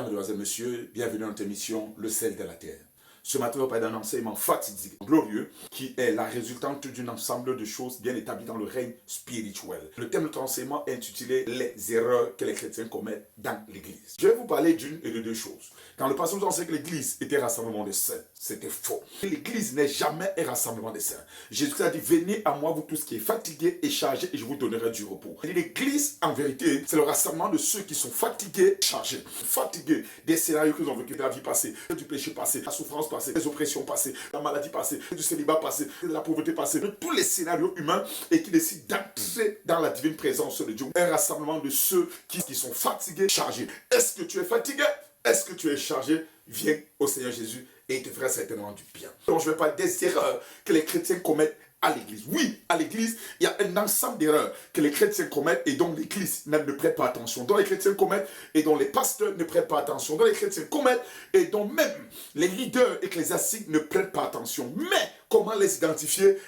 Mesdames et messieurs, bienvenue dans notre émission Le sel de la terre. Ce matin, on va parler d'un enseignement fatidique, glorieux, qui est la résultante d'un ensemble de choses bien établies dans le règne spirituel. Le thème de notre enseignement est intitulé Les erreurs que les chrétiens commettent dans l'église. Je vais vous parler d'une et de deux choses. Quand le pasteur nous enseigne que l'église était un rassemblement des saints, c'était faux. L'église n'est jamais un rassemblement des saints. Jésus a dit, venez à moi, vous tous qui êtes fatigués et chargés, et je vous donnerai du repos. Et l'église, en vérité, c'est le rassemblement de ceux qui sont fatigués, chargés. Fatigués des scénarios qu'ils ont vécu, de la vie passée, du péché passé, la souffrance passée, des oppressions passées, la maladie passée, du célibat passé, de la pauvreté passée, de tous les scénarios humains et qui décident d'entrer dans la divine présence de Dieu. Un rassemblement de ceux qui sont fatigués, chargés. Est-ce que tu es fatigué? Est-ce que tu es chargé? Viens au Seigneur Jésus et il te fera certainement du bien. Donc je vais parler des erreurs que les chrétiens commettent à l'église. Oui, à l'église, il y a un ensemble d'erreurs que les chrétiens commettent et dont l'église ne prête pas attention, dont les chrétiens commettent et dont les pasteurs ne prêtent pas attention, dont les chrétiens commettent et dont même les leaders ecclésiastiques ne prêtent pas attention. Mais comment les identifier?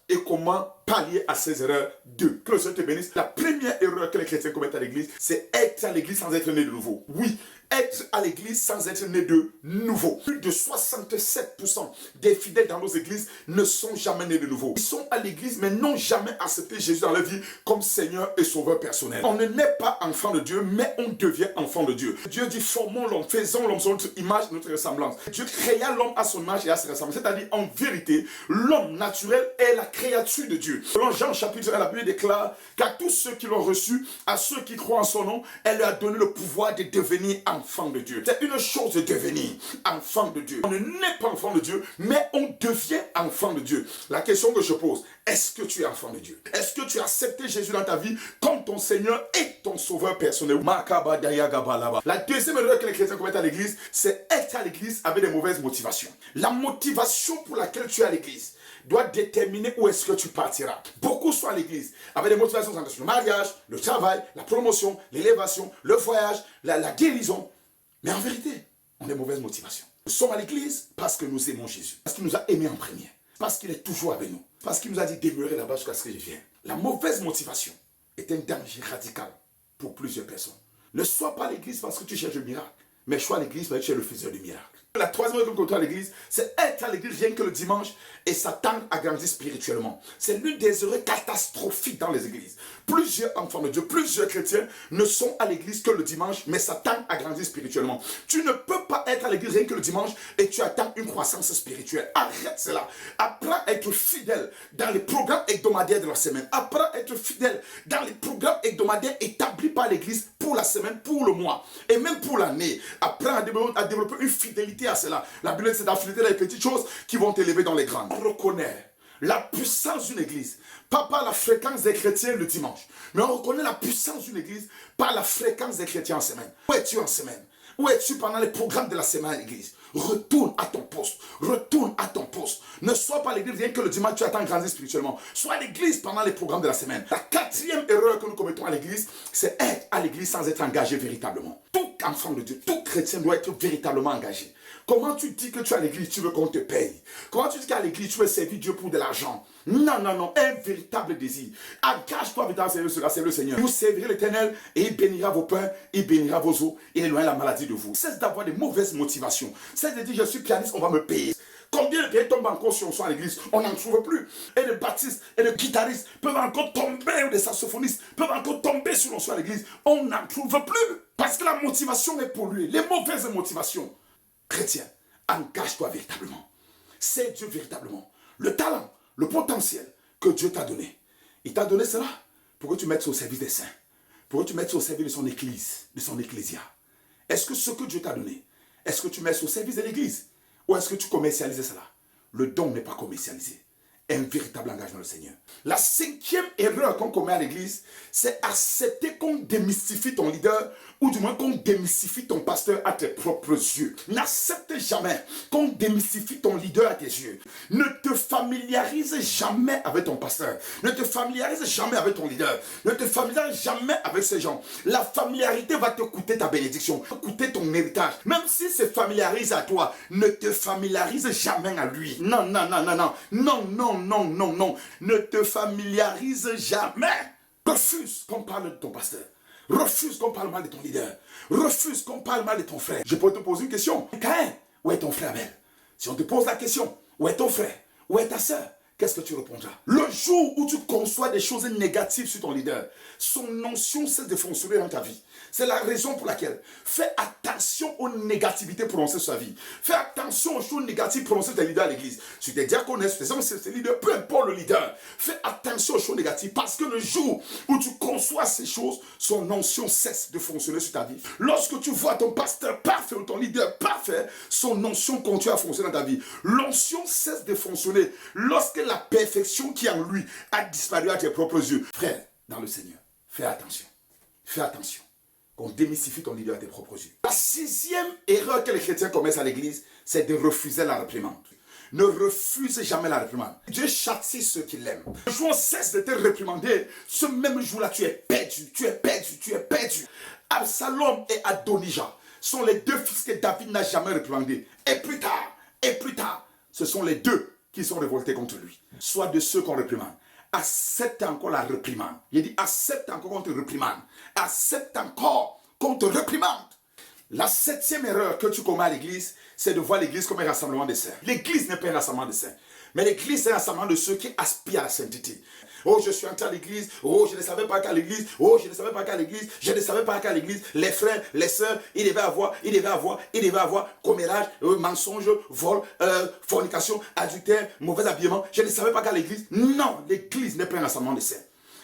Et comment pallier à ces erreurs? Deux. Que le Seigneur te bénisse. La première erreur que les chrétiens commettent à l'église, c'est être à l'église sans être né de nouveau. Oui, être à l'église sans être né de nouveau. Plus de 67% des fidèles dans nos églises ne sont jamais nés de nouveau. Ils sont à l'église mais n'ont jamais accepté Jésus dans leur vie comme Seigneur et Sauveur personnel. On ne naît pas enfant de Dieu, mais on devient enfant de Dieu. Dieu dit, formons l'homme, faisons l'homme selon notre image et notre ressemblance. Dieu créa l'homme à son image et à sa ressemblance. C'est-à-dire, en vérité, l'homme naturel est la créature de Dieu. Selon Jean chapitre 1, la Bible déclare qu'à tous ceux qui l'ont reçu, à ceux qui croient en son nom, elle leur a donné le pouvoir de devenir enfant de Dieu. C'est une chose de devenir enfant de Dieu. On ne naît pas enfant de Dieu, mais on devient enfant de Dieu. La question que je pose, est-ce que tu es enfant de Dieu? Est-ce que tu as accepté Jésus dans ta vie comme ton Seigneur et ton Sauveur personnel? La deuxième erreur que les chrétiens commettent à l'église, c'est être à l'église avec des mauvaises motivations. La motivation pour laquelle tu es à l'église doit déterminer où est-ce que tu partiras. Beaucoup sont à l'église avec des motivations sur le mariage, le travail, la promotion, l'élévation, le voyage, la guérison. Mais en vérité, on a des mauvaises motivations. Nous sommes à l'église parce que nous aimons Jésus, parce qu'il nous a aimés en premier, parce qu'il est toujours avec nous, parce qu'il nous a dit demeurer là-bas jusqu'à ce que je vienne. La mauvaise motivation est un danger radical pour plusieurs personnes. Ne sois pas à l'église parce que tu cherches le miracle, mais sois à l'église parce que tu es le faiseur du miracle. La troisième chose qu'on à l'église, c'est être à l'église rien que le dimanche et s'attendre à grandir spirituellement. C'est l'une des erreurs catastrophiques dans les églises. Plusieurs enfants de Dieu, plusieurs chrétiens ne sont à l'église que le dimanche, mais s'attendent à grandir spirituellement. Tu ne peux pas être à l'église rien que le dimanche et tu attends une croissance spirituelle. Arrête cela. Apprends à être fidèle dans les programmes hebdomadaires de la semaine. Apprends à être fidèle dans les programmes hebdomadaires établis par l'église pour la semaine, pour le mois et même pour l'année. Apprends à développer une fidélité à cela. La Bible, c'est d'affiliter les petites choses qui vont t'élever dans les grandes. On reconnaît la puissance d'une église, pas par la fréquence des chrétiens le dimanche, mais on reconnaît la puissance d'une église par la fréquence des chrétiens en semaine. Où es-tu en semaine? Où es-tu pendant les programmes de la semaine à l'église? Retourne à ton poste. Retourne à ton poste. Ne sois pas à l'église rien que le dimanche tu attends grandir spirituellement. Sois à l'église pendant les programmes de la semaine. La quatrième erreur que nous commettons à l'église, c'est être à l'église sans être engagé véritablement. Tout enfant de Dieu, tout chrétien doit être véritablement engagé. Comment tu dis que tu es à l'église, tu veux qu'on te paye? Comment tu dis qu'à l'église, tu veux servir Dieu pour de l'argent? Non, non, non, un véritable désir. Engage-toi véritablement à servir le Seigneur. Vous servirez l'Éternel et il bénira vos pains, il bénira vos eaux et éloignera la maladie de vous. Cesse d'avoir des mauvaises motivations. Cesse de dire je suis pianiste, on va me payer. Combien de pays tombent encore sur à l'église? On n'en trouve plus. Et les baptistes et les guitaristes peuvent encore tomber, ou des saxophonistes peuvent encore tomber sur l'onction à l'église. On n'en trouve plus. Parce que la motivation est polluée. Les mauvaises motivations. Chrétien, engage-toi véritablement. C'est Dieu véritablement. Le talent, le potentiel que Dieu t'a donné. Il t'a donné cela pour que tu mettes au service des saints. Pour que tu mettes au service de son église, de son ecclésia. Est-ce que ce que Dieu t'a donné, est-ce que tu mets au service de l'église? Ou est-ce que tu commercialises cela? Le don n'est pas commercialisé. Un véritable engagement dans le Seigneur. La cinquième erreur qu'on commet à l'église, c'est accepter qu'on démystifie ton leader ou du moins qu'on démystifie ton pasteur à tes propres yeux. N'accepte jamais qu'on démystifie ton leader à tes yeux. Ne te familiarise jamais avec ton pasteur. Ne te familiarise jamais avec ton leader. Ne te familiarise jamais avec ces gens. La familiarité va te coûter ta bénédiction, va te coûter ton héritage. Même si se familiarise à toi, ne te familiarise jamais à lui. Non, non, non, non, non, non, non. Non, non, non, ne te familiarise jamais. Refuse qu'on parle de ton pasteur. Refuse qu'on parle mal de ton leader. Refuse qu'on parle mal de ton frère. Je peux te poser une question. Caïn, où est ton frère Abel? Si on te pose la question, où est ton frère? Où est ta sœur? Qu'est-ce que tu répondras? Le jour où tu conçois des choses négatives sur ton leader, son notion cesse de fonctionner dans ta vie. C'est la raison pour laquelle fais attention aux négativités prononcées sur sa vie. Fais attention aux choses négatives prononcées sur tes leaders à l'église. Sur tes diaconnes, sur tes leaders, peu importe le leader. Fais attention aux choses négatives parce que le jour où tu conçois ces choses, son notion cesse de fonctionner sur ta vie. Lorsque tu vois ton pasteur parfait ou ton leader parfait, son notion continue à fonctionner dans ta vie. L'onction cesse de fonctionner lorsque la perfection qui est en lui a disparu à tes propres yeux. Frère, dans le Seigneur, fais attention. Fais attention. Qu'on démystifie ton leader à tes propres yeux. La 6e erreur que les chrétiens commettent à l'église, c'est de refuser la réprimande. Ne refuse jamais la réprimande. Dieu châtie ceux qui l'aiment. Le jour où on cesse de te réprimander, ce même jour-là, tu es perdu, tu es perdu, tu es perdu. Absalom et Adonijah sont les 2 fils que David n'a jamais réprimandés. Et plus tard, ce sont les 2 qui sont révoltés contre lui. Sois de ceux qu'on réprimande. Accepte encore la réprimande. Il dit accepte encore qu'on te réprimande. Accepte encore qu'on te réprimande. La 7e erreur que tu commets à l'église, c'est de voir l'église comme un rassemblement de saints. L'église n'est pas un rassemblement de saints. Mais l'église, c'est un rassemblement de ceux qui aspirent à la sainteté. Oh, je suis entré à l'église. Oh, je ne savais pas qu'à l'église. Oh, je ne savais pas qu'à l'église. Je ne savais pas qu'à l'église, les frères, les sœurs, il devait avoir commérage, mensonge, vol, fornication, adultère, mauvais habillement. Je ne savais pas qu'à l'église. Non, l'église n'est pas un rassemblement de saints.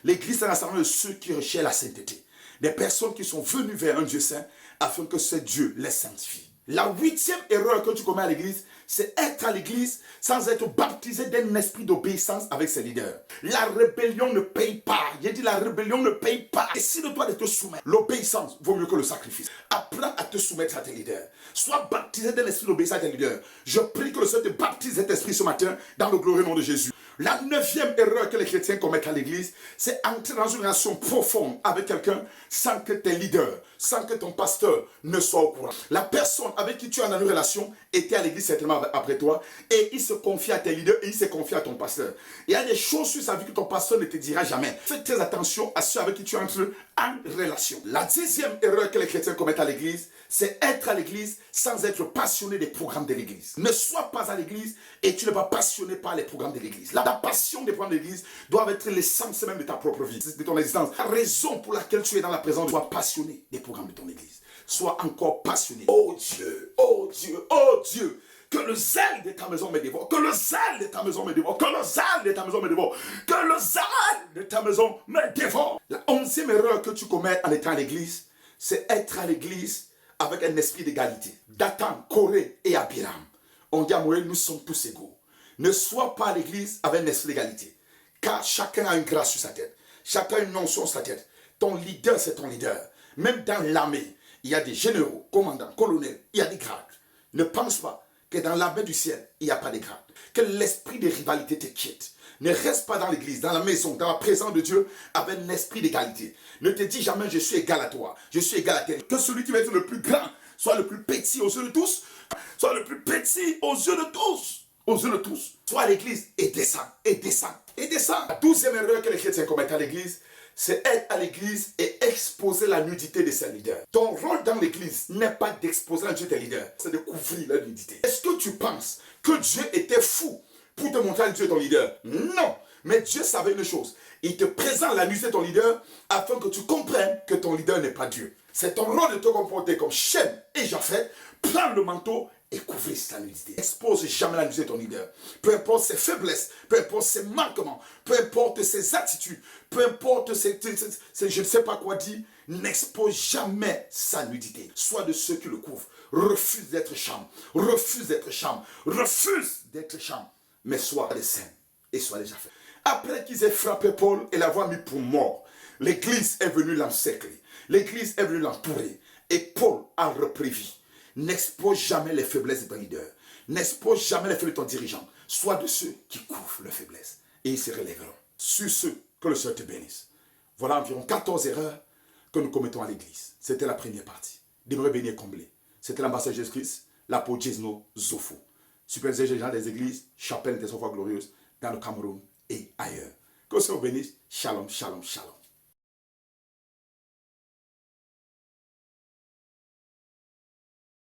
L'église, c'est un rassemblement de ceux qui recherchent la sainteté. Des personnes qui sont venues vers un Dieu saint afin que ce Dieu les sanctifie. La 8e erreur que tu commets à l'église, c'est être à l'église sans être baptisé d'un esprit d'obéissance avec ses leaders. La rébellion ne paye pas. J'ai dit la rébellion ne paye pas. Décide-toi de te soumettre. L'obéissance vaut mieux que le sacrifice. Apprends à te soumettre à tes leaders. Sois baptisé d'un esprit d'obéissance à tes leaders. Je prie que le Seigneur te baptise cet esprit ce matin dans le glorieux nom de Jésus. La 9e erreur que les chrétiens commettent à l'église, c'est entrer dans une relation profonde avec quelqu'un sans que tes leaders, sans que ton pasteur ne soit au courant. La personne avec qui tu es dans une relation était à l'église certainement après toi et il se confie à tes leaders et il se confie à ton pasteur. Il y a des choses sur sa vie que ton pasteur ne te dira jamais. Fais très attention à ceux avec qui tu entres en relation. La 10e erreur que les chrétiens commettent à l'église, c'est être à l'église sans être passionné des programmes de l'église. Ne sois pas à l'église et tu n'es pas passionné par les programmes de l'église. La passion des programmes de l'église doit être l'essence même de ta propre vie, de ton existence. La raison pour laquelle tu es dans la présence de Dieu, sois passionné des programmes de ton église. Sois encore passionné. Oh Dieu, oh Dieu, oh Dieu. Que le zèle de ta maison me dévore. Que le zèle de ta maison me dévore. Que le zèle de ta maison me dévore. Que le zèle de ta maison me dévore. La 11e erreur que tu commets en étant à l'église, c'est être à l'église avec un esprit d'égalité. Dathan, Corée et Abiram. On dit à Moïse, nous sommes tous égaux. Ne sois pas à l'église avec un esprit d'égalité. Car chacun a une grâce sur sa tête. Chacun a une notion sur sa tête. Ton leader, c'est ton leader. Même dans l'armée, il y a des généraux, commandants, colonels, il y a des grades. Ne pense pas que dans l'armée du ciel, il n'y a pas de grades. Que l'esprit de rivalité te quitte. Ne reste pas dans l'église, dans la maison, dans la présence de Dieu, avec un esprit d'égalité. Ne te dis jamais, je suis égal à toi, je suis égal à toi. Que celui qui va être le plus grand soit le plus petit aux yeux de tous, soit le plus petit aux yeux de tous, aux yeux de tous. Sois à l'église et descends, et descends, et descends. La 12e erreur que les chrétiens commettent à l'église, c'est être à l'église et exposer la nudité de ses leaders. Ton rôle dans l'église n'est pas d'exposer la nudité de tes leaders, c'est de couvrir la nudité. Est-ce que tu penses que Dieu était fou pour te montrer que Dieu est ton leader? Non. Mais Dieu savait une chose. Il te présente la nudité de ton leader afin que tu comprennes que ton leader n'est pas Dieu. C'est ton rôle de te comporter comme Shem et Japheth. Prends le manteau et couvrir sa nudité. Expose jamais la nudité de ton leader. Peu importe ses faiblesses, peu importe ses manquements, peu importe ses attitudes, peu importe ses je ne sais pas quoi dire, n'expose jamais sa nudité. Sois de ceux qui le couvrent. Refuse d'être chambre. Refuse d'être chambre. Refuse d'être chambre. Mais sois des saints et sois des Japheth. Après qu'ils aient frappé Paul et l'avoir mis pour mort, l'église est venue l'encercler. L'église est venue l'entourer. Et Paul a repris vie. N'expose jamais les faiblesses de ton leader. N'expose jamais les faiblesses de ton dirigeant. Sois de ceux qui couvrent leurs faiblesses. Et ils se relèveront. Sur ceux que le Seigneur te bénisse. Voilà environ 14 erreurs que nous commettons à l'église. C'était la première partie. Demeurez bénis et comblés. C'était l'ambassadeur Jésus-Christ, l'apôtre Jesno Zofo. Superviseur général des églises, chapelle des enfants glorieuses dans le Cameroun et ailleurs. Que le Seigneur bénisse. Shalom, shalom, shalom.